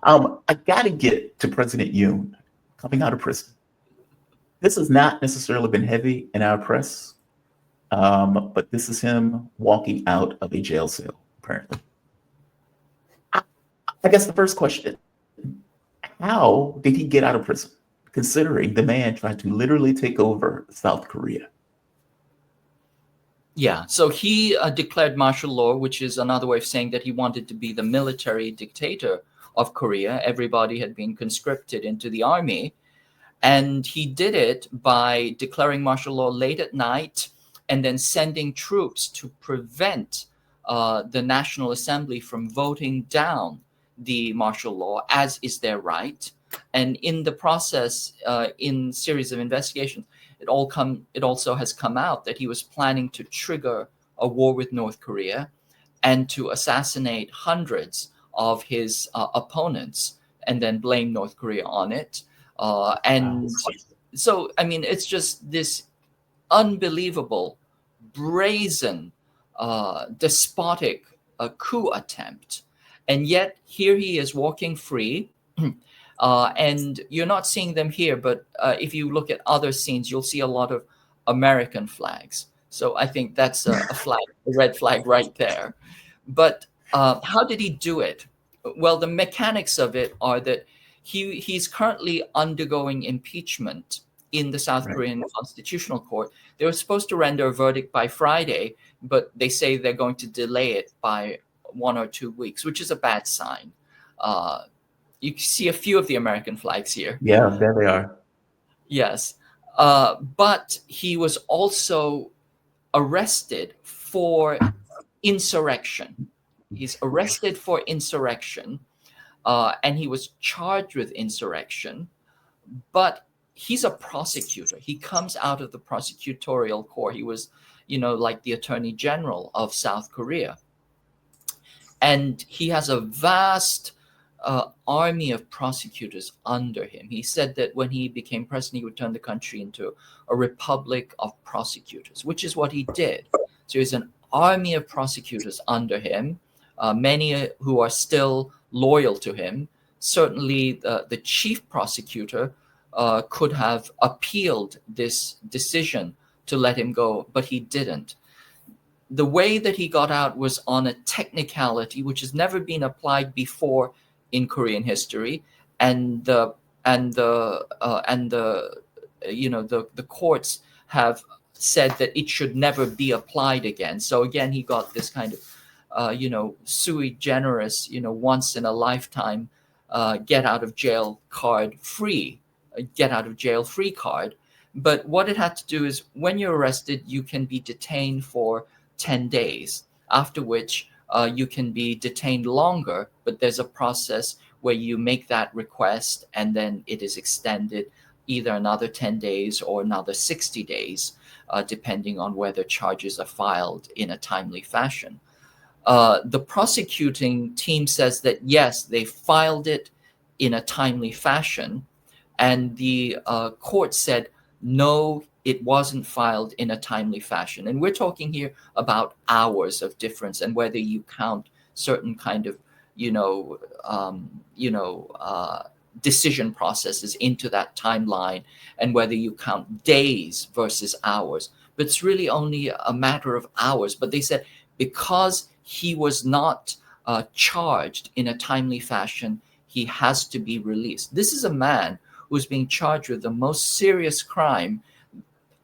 I got to get to President Yoon coming out of prison. This has not necessarily been heavy in our press, but this is him walking out of a jail cell, apparently. I, I guess the first question, how did he get out of prison, considering the man tried to literally take over South Korea? Yeah, so he declared martial law, which is another way of saying that he wanted to be the military dictator of Korea. Everybody had been conscripted into the army. And he did it by declaring martial law late at night and then sending troops to prevent the National Assembly from voting down the martial law, as is their right. And in the process, in series of investigations, it also has come out that he was planning to trigger a war with North Korea and to assassinate hundreds of his opponents and then blame North Korea on it. And so, I mean, it's just this unbelievable, brazen, despotic coup attempt. And yet, here he is walking free. And you're not seeing them here, but if you look at other scenes, you'll see a lot of American flags. So I think that's a flag, a red flag right there. But how did he do it? Well, the mechanics of it are that he's currently undergoing impeachment in the South Right. Korean Constitutional Court. They were supposed to render a verdict by Friday, but they say they're going to delay it by 1 or 2 weeks, which is a bad sign. You see a few of the American flags here. Yeah, there they are. Yes. But he was also arrested for insurrection. He's arrested for insurrection, and he was charged with insurrection. But he's a prosecutor. He comes out of the prosecutorial corps. He was, like the Attorney General of South Korea. And he has a vast army of prosecutors under him. He said that when he became president, he would turn the country into a republic of prosecutors, which is what he did. So there's an army of prosecutors under him, many who are still loyal to him. Certainly, the chief prosecutor could have appealed this decision to let him go, but he didn't. The way that he got out was on a technicality which has never been applied before in Korean history, and the courts have said that it should never be applied again. So again, he got this kind of sui generis, once in a lifetime get out of jail free card. But what it had to do is, when you're arrested, you can be detained for 10 days, after which you can be detained longer, but there's a process where you make that request and then it is extended either another 10 days or another 60 days, depending on whether charges are filed in a timely fashion. The prosecuting team says that, yes, they filed it in a timely fashion, and the court said, no, it wasn't filed in a timely fashion. And we're talking here about hours of difference, and whether you count certain kind of, decision processes into that timeline, and whether you count days versus hours. But it's really only a matter of hours. But they said because he was not charged in a timely fashion, he has to be released. This is a man who's being charged with the most serious crime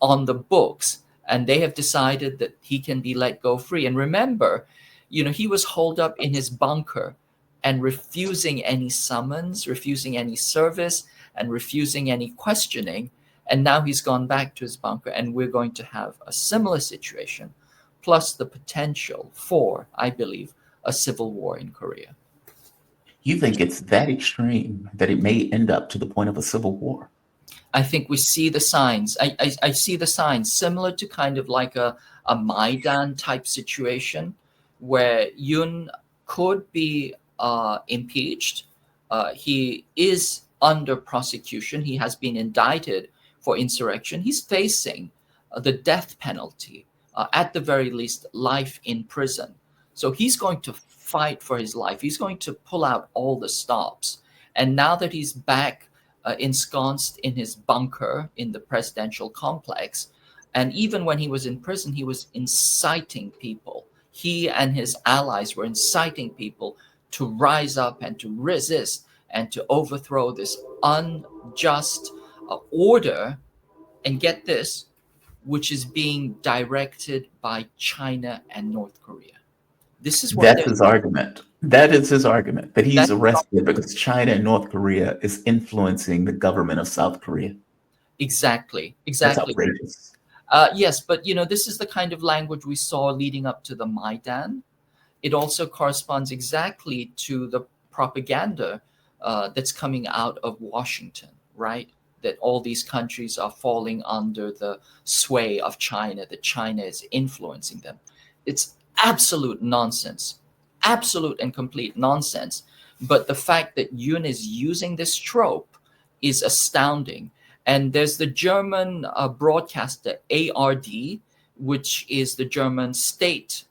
on the books, and they have decided that he can be let go free. And remember, he was holed up in his bunker and refusing any summons, refusing any service, and refusing any questioning. And now he's gone back to his bunker, and we're going to have a similar situation, plus the potential for, I believe, a civil war in Korea. You think it's that extreme that it may end up to the point of a civil war? I think we see the signs. I see the signs similar to kind of like a Maidan type situation, where Yoon could be impeached. He is under prosecution. He has been indicted for insurrection. He's facing the death penalty, at the very least, life in prison. So he's going to fight for his life. He's going to pull out all the stops. And now that he's back ensconced in his bunker in the presidential complex, and even when he was in prison, he was inciting people. He and his allies were inciting people to rise up and to resist and to overthrow this unjust order. And get this, which is being directed by China and North Korea. This is what That's they're his argument. That is his argument. That he's that's arrested because China and North Korea is influencing the government of South Korea. exactly, That's exactly. outrageous. Yes, but this is the kind of language we saw leading up to the Maidan. It also corresponds exactly to the propaganda that's coming out of Washington, right? That all these countries are falling under the sway of China, that China is influencing them. It's absolute nonsense, absolute and complete nonsense. But the fact that Yoon is using this trope is astounding. And there's the German broadcaster ARD, which is the German state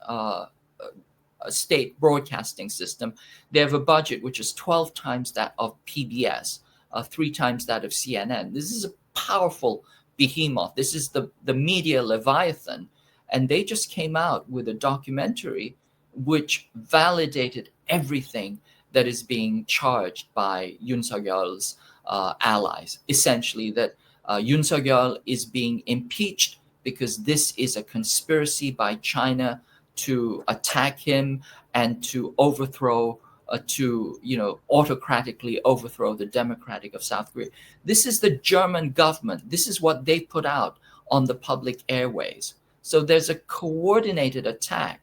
broadcasting system. They have a budget which is 12 times that of PBS, 3 times that of CNN. This is a powerful behemoth. This is the media leviathan. And they just came out with a documentary which validated everything that is being charged by Yoon Suk-yeol's allies. Essentially, that Yoon Suk-yeol is being impeached because this is a conspiracy by China to attack him and to overthrow, autocratically overthrow the democratic of South Korea. This is the German government. This is what they put out on the public airways. So there's a coordinated attack.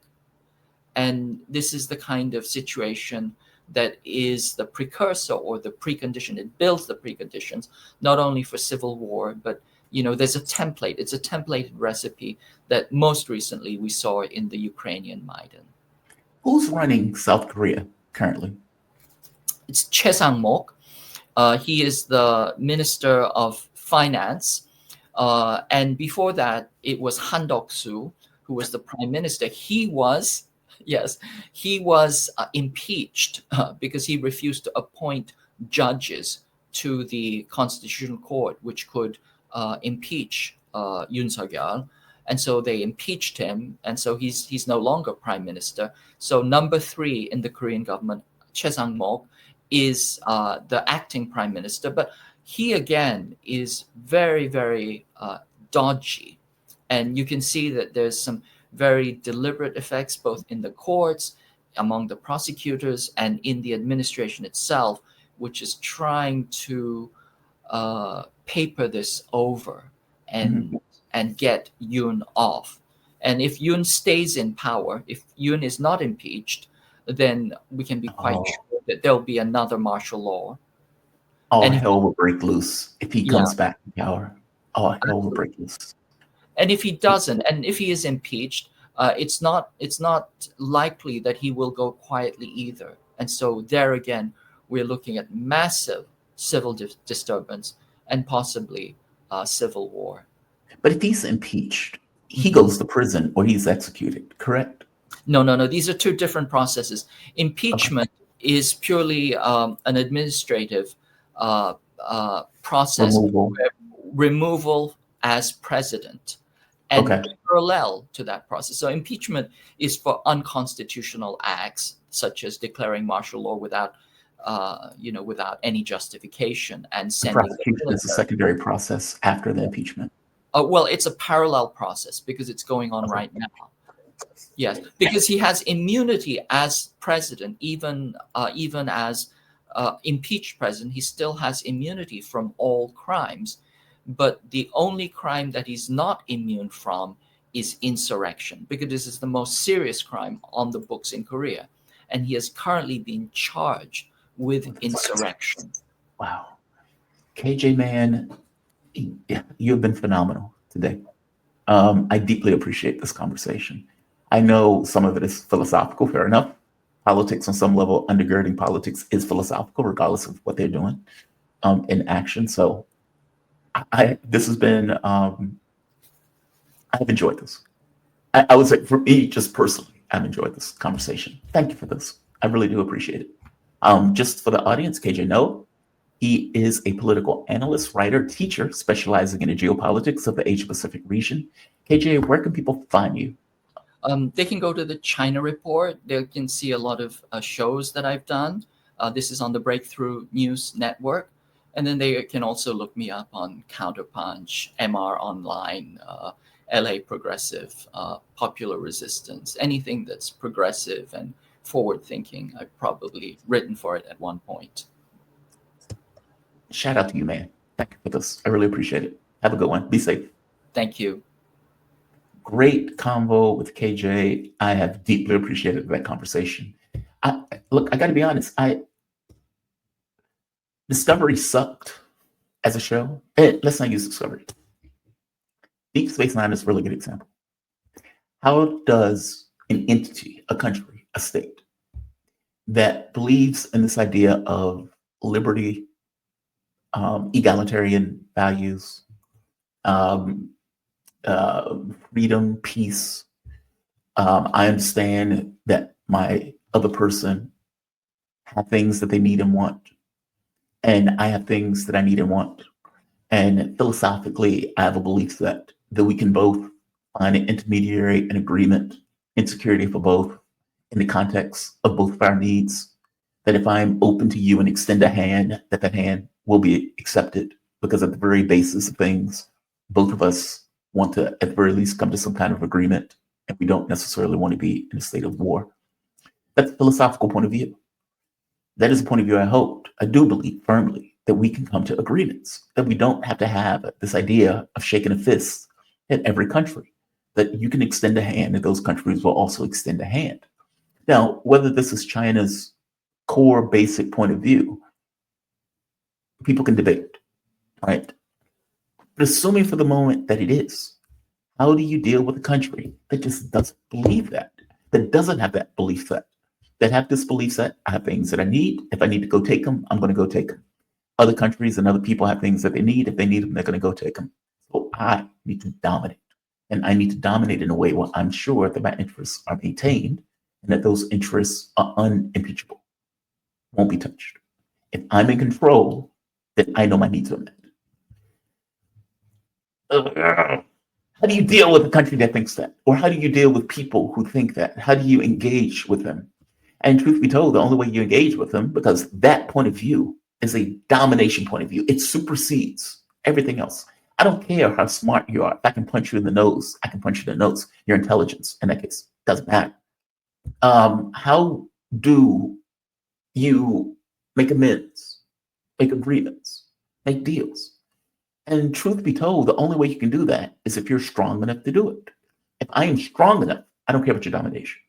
And this is the kind of situation that is the precursor or the precondition. It builds the preconditions, not only for civil war, but there's a template. It's a templated recipe that most recently we saw in the Ukrainian Maidan. Who's running South Korea currently? It's Choi Sang-mok. He is the Minister of Finance. And before that, it was Han Dok-soo, who was the Prime Minister. He was impeached because he refused to appoint judges to the Constitutional Court, which could impeach Yoon Suk-yeol. And so they impeached him, and so he's no longer prime minister. So number 3 in the Korean government, Choi Sang-mok, is the acting prime minister. But he again is very, very dodgy, and you can see that there's some very deliberate effects both in the courts, among the prosecutors, and in the administration itself, which is trying to paper this over and get Yoon off. And if Yoon stays in power, if Yoon is not impeached, then we can be quite sure that there'll be another martial law. All hell will break loose if he comes back to power. All hell will break loose. And if he doesn't, and if he is impeached, it's not likely that he will go quietly either. And so there again, we're looking at massive civil disturbance and possibly civil war. But if he's impeached, he goes to prison or he's executed, correct? No. These are 2 different processes. Impeachment is purely an administrative process. Removal as president. And parallel to that process. So impeachment is for unconstitutional acts, such as declaring martial law without any justification and sending. The prosecution is a secondary process after the impeachment. Well, it's a parallel process because it's going on right now. Yes, because he has immunity as president, even as impeached president, he still has immunity from all crimes. But the only crime that he's not immune from is insurrection, because this is the most serious crime on the books in Korea. And he has currently been charged with insurrection. Wow. KJ, man, you've been phenomenal today. I deeply appreciate this conversation. I know some of it is philosophical, fair enough. Politics on some level, undergirding politics is philosophical, regardless of what they're doing in action. So this has been, I've enjoyed this. I would say for me, just personally, I've enjoyed this conversation. Thank you for this. I really do appreciate it. Just for the audience, KJ No, he is a political analyst, writer, teacher, specializing in the geopolitics of the Asia Pacific region. KJ, where can people find you? They can go to the China Report. They can see a lot of shows that I've done. This is on the Breakthrough News Network. And then they can also look me up on Counterpunch, MR Online, LA Progressive, Popular Resistance, anything that's progressive and forward thinking. I've probably written for it at one point. Shout out to you, man. Thank you for this. I really appreciate it. Have a good one. Be safe. Thank you. Great convo with KJ. I have deeply appreciated that conversation. Look, I got to be honest. Discovery sucked as a show. Let's not use Discovery. Deep Space Nine is a really good example. How does an entity, a country, a state that believes in this idea of liberty, egalitarian values, freedom, peace. I understand that my other person have things that they need and want, and I have things that I need and want. And philosophically, I have a belief that we can both find an intermediary, an agreement, in security for both in the context of both of our needs. That if I'm open to you and extend a hand, that hand will be accepted, because at the very basis of things, both of us want to, at the very least, come to some kind of agreement, and we don't necessarily want to be in a state of war. That's a philosophical point of view. That is a point of view I do believe firmly that we can come to agreements, that we don't have to have this idea of shaking a fist at every country, that you can extend a hand and those countries will also extend a hand. Now, whether this is China's core basic point of view, people can debate, right? But assuming for the moment that it is, how do you deal with a country that just doesn't believe that doesn't have that belief set, that have this belief set? I have things that I need. If I need to go take them, I'm going to go take them. Other countries and other people have things that they need. If they need them, they're going to go take them. So I need to dominate. And I need to dominate in a way where I'm sure that my interests are maintained and that those interests are unimpeachable, won't be touched. If I'm in control, then I know my needs are met. How do you deal with a country that thinks that? Or how do you deal with people who think that? How do you engage with them? And truth be told, the only way you engage with them, because that point of view is a domination point of view, it supersedes everything else. I don't care how smart you are. If I can punch you in the nose, I can punch you in the nose. Your intelligence, in that case, doesn't matter. How do you make amends, make agreements, make deals? And truth be told, the only way you can do that is if you're strong enough to do it. If I am strong enough, I don't care about your domination.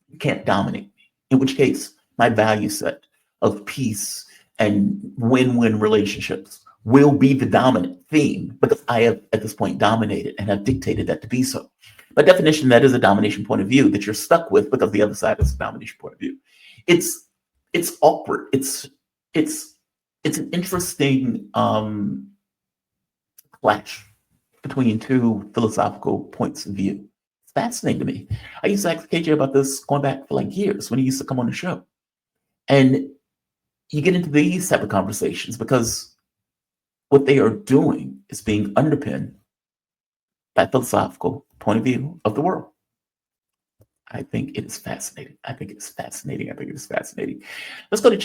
You can't dominate me. In which case, my value set of peace and win-win relationships will be the dominant theme, because I have at this point dominated and have dictated that to be so. By definition, that is a domination point of view that you're stuck with, because the other side is a domination point of view. It's awkward. It's an interesting clash between two philosophical points of view. It's fascinating to me. I used to ask KJ about this going back for like years when he used to come on the show. And you get into these type of conversations because what they are doing is being underpinned by a philosophical point of view of the world. I think it is fascinating. I think it's fascinating. Let's go to chat.